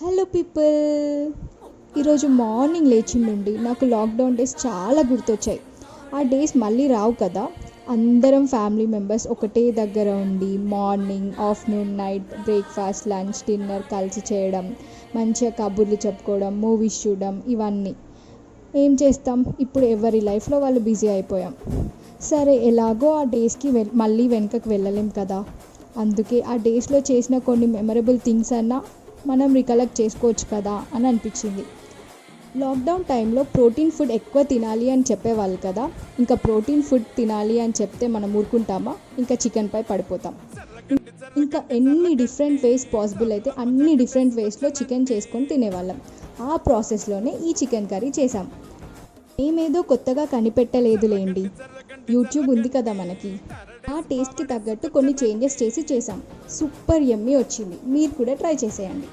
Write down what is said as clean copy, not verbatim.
Hello people, ఈరోజు morning లేచిండుండి నాకు lockdown days చాలా గుర్తొచ్చాయి. ఆ డేస్ మళ్ళీ రావు కదా. అందరం ఫ్యామిలీ మెంబర్స్ ఒకటే దగ్గర ఉండి morning, afternoon, night breakfast, lunch, dinner కలిసి చేయడం, మంచిగా కబుర్లు చెప్పుకోవడం, మూవీస్ చూడడం, ఇవన్నీ ఏం చేస్తాం. ఇప్పుడు ఎవరి లైఫ్లో వాళ్ళు బిజీ అయిపోయాం. సరే, ఎలాగో ఆ డేస్కి మళ్ళీ వెనుకకు వెళ్ళలేం కదా. అందుకే ఆ డేస్లో చేసిన కొన్ని మెమరబుల్ థింగ్స్ అన్నా మనం రికలెక్ట్ చేసుకోవచ్చు కదా అని అనిపించింది. లాక్డౌన్ టైంలో ప్రోటీన్ ఫుడ్ ఎక్కువ తినాలి అని చెప్పేవాళ్ళు కదా. ఇంకా ప్రోటీన్ ఫుడ్ తినాలి అని చెప్తే మనం ఊరుకుంటామా? ఇంకా చికెన్పై పడిపోతాం. ఇంకా ఎన్ని డిఫరెంట్ వేస్ పాసిబుల్ అయితే అన్ని డిఫరెంట్ వేస్లో చికెన్ చేసుకొని తినేవాళ్ళం. ఆ ప్రాసెస్లోనే ఈ చికెన్ కర్రీ చేసాం. మేమేదో కొత్తగా కనిపెట్టలేదులేండి, యూట్యూబ్ ఉంది కదా మనకి. ఆ టేస్ట్కి తగ్గట్టు కొన్ని చేంజెస్ చేసాం. సూపర్ యమ్మీ వచ్చింది. మీరు కూడా ట్రై చేసేయండి.